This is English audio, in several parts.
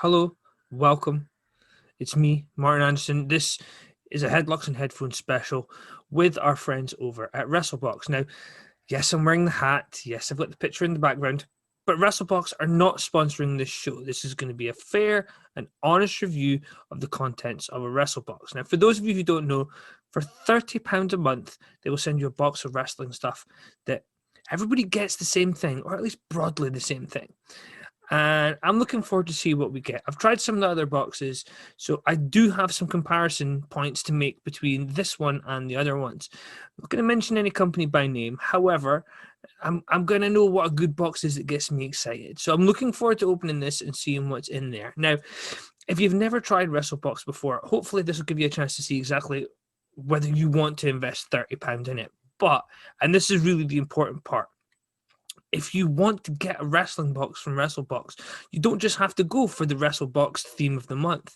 Hello, welcome. It's me, Martin Anderson. This is a Headlocks and Headphones special with our friends over at Wrestlebox. Now, yes, I'm wearing the hat. Yes, I've got the picture in the background. But Wrestlebox are not sponsoring this show. This is going to be a fair and honest review of the contents of a Wrestlebox. Now, for those of you who don't know, for £30 a month, they will send you a box of wrestling stuff that everybody gets the same thing, or at least broadly the same thing. And I'm looking forward to see what we get. I've tried some of the other boxes, so I do have some comparison points to make between this one and the other ones. I'm not going to mention any company by name. However, I'm going to know what a good box is that gets me excited. So I'm looking forward to opening this and seeing what's in there. Now, if you've never tried Wrestlebox before, hopefully this will give you a chance to see exactly whether you want to invest £30 in it. But, and this is really the important part, if you want to get a wrestling box from Wrestlebox, you don't just have to go for the Wrestlebox theme of the month.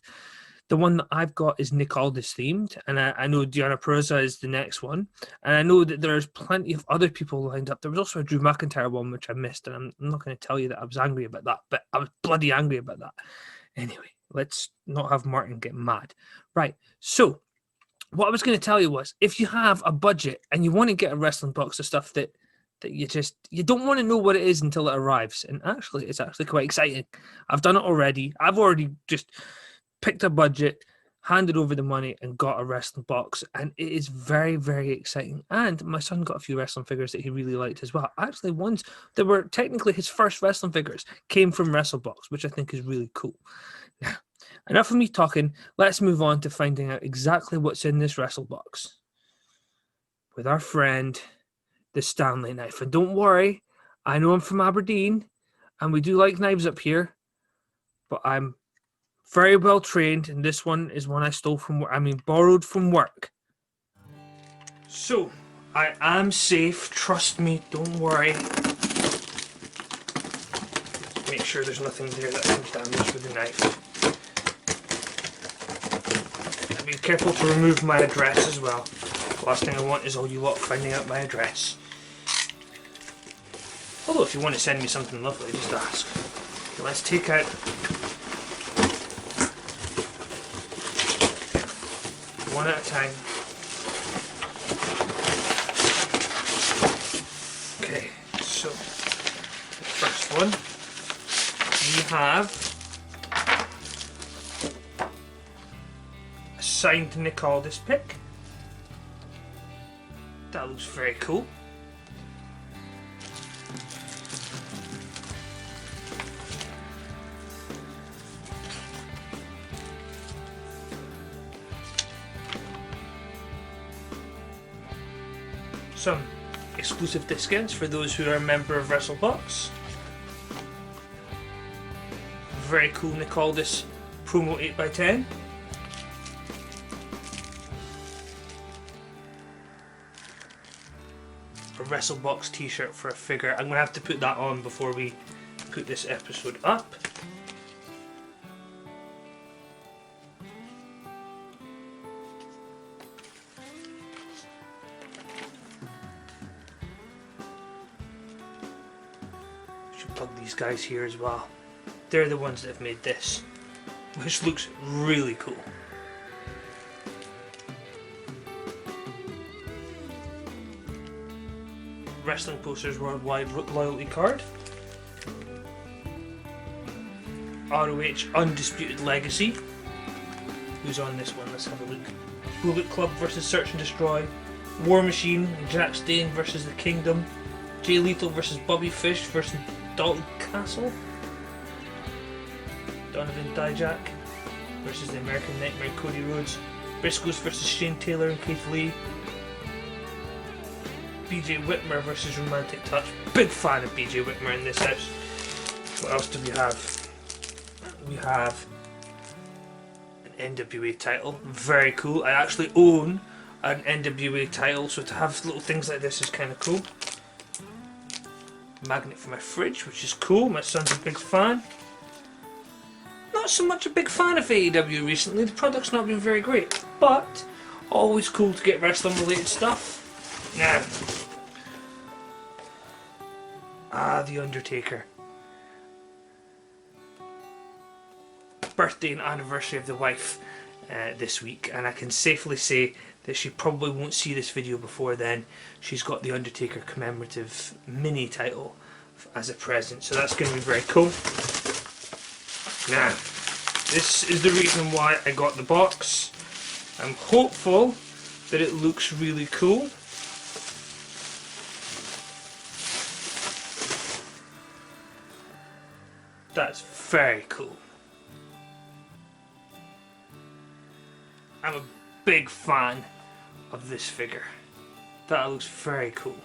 The one that I've got is Nick Aldis themed, and I know Deonna Purrazzo is the next one, and I know that there's plenty of other people lined up. There was also a Drew McIntyre one which I missed, and I'm not going to tell you that I was angry about that, but I was bloody angry about that. Anyway, let's not have Martin get mad. Right, so what I was going to tell you was, if you have a budget and you want to get a wrestling box of stuff that you don't want to know what it is until it arrives, and actually it's actually quite exciting. I've done it already. I've already just picked a budget, handed over the money, and got a wrestling box, and it is very, very exciting. And my son got a few wrestling figures that he really liked as well. Actually, ones that were technically his first wrestling figures came from Wrestlebox, which I think is really cool. Now, enough of me talking. Let's move on to finding out exactly what's in this Wrestlebox with our friend the Stanley knife. And don't worry, I know I'm from Aberdeen and we do like knives up here, but I'm very well trained, and this one is one I stole from work. I mean, borrowed from work. So, I am safe, trust me, don't worry. Make sure there's nothing there that can damage with the knife. And be careful to remove my address as well. The last thing I want is all you lot finding out my address. Although if you want to send me something lovely, just ask. Okay, let's take out one at a time. Okay, so the first one, we have a signed Nick Aldis pick. That looks very cool. Some exclusive discounts for those who are a member of Wrestlebox. Very cool Nick Aldis promo 8x10. A Wrestlebox t-shirt for a figure. I'm going to have to put that on before we put this episode up. Plug these guys here as well. They're the ones that have made this, which looks really cool. Wrestling Posters Worldwide Loyalty Card. ROH Undisputed Legacy. Who's on this one? Let's have a look. Bullet Club versus Search and Destroy. War Machine and Jack Stane versus the Kingdom. Jay Lethal versus Bobby Fish versus Dalton Castle. Donovan Dijak versus the American Nightmare Cody Rhodes. Briscoes versus Shane Taylor and Keith Lee. BJ Whitmer versus Romantic Touch. Big fan of BJ Whitmer in this house. What else do we have? We have an NWA title. Very cool. I actually own an NWA title, so to have little things like this is kind of cool. Magnet for my fridge, which is cool. My son's a big fan. Not so much a big fan of AEW recently. The product's not been very great, but always cool to get wrestling related stuff. Now, The Undertaker. birthday and anniversary of the wife this week, and I can safely say that she probably won't see this video before then. She's got the Undertaker commemorative mini title as a present, so that's going to be very cool. Now, this is the reason why I got the box. I'm hopeful that it looks really cool. That's very cool. I'm a big fan of this figure. That looks very cool.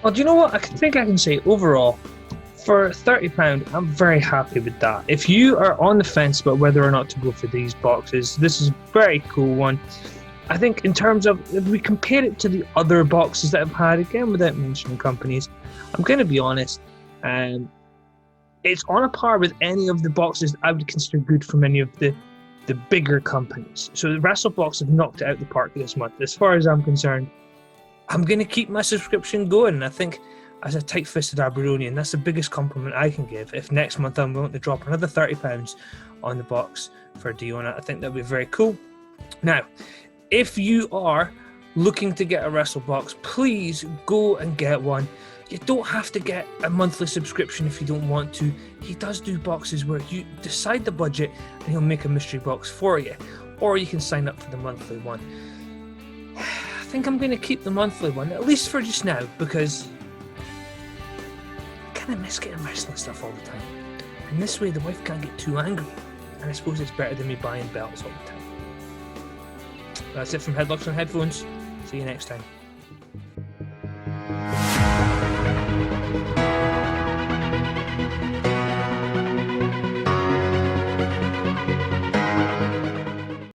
Well, do you know what? I think I can say overall, for £30, I'm very happy with that. If you are on the fence about whether or not to go for these boxes, this is a very cool one. I think in terms of, if we compare it to the other boxes that I've had, again, without mentioning companies, I'm going to be honest, it's on a par with any of the boxes I would consider good from any of the bigger companies. So the Wrestlebox have knocked it out the park this month. As far as I'm concerned, I'm going to keep my subscription going. I think as a tight-fisted Aberonian, that's the biggest compliment I can give. If next month I'm willing to drop another £30 on the box for a deal on it, I think that would be very cool. Now, if you are looking to get a Wrestlebox, please go and get one. You don't have to get a monthly subscription if you don't want to. He does do boxes where you decide the budget and he'll make a mystery box for you. Or you can sign up for the monthly one. I think I'm going to keep the monthly one, at least for just now, because I kind of miss getting wrestling stuff all the time. And this way the wife can't get too angry. And I suppose it's better than me buying belts all the time. That's it from Headlocks on Headphones. See you next time.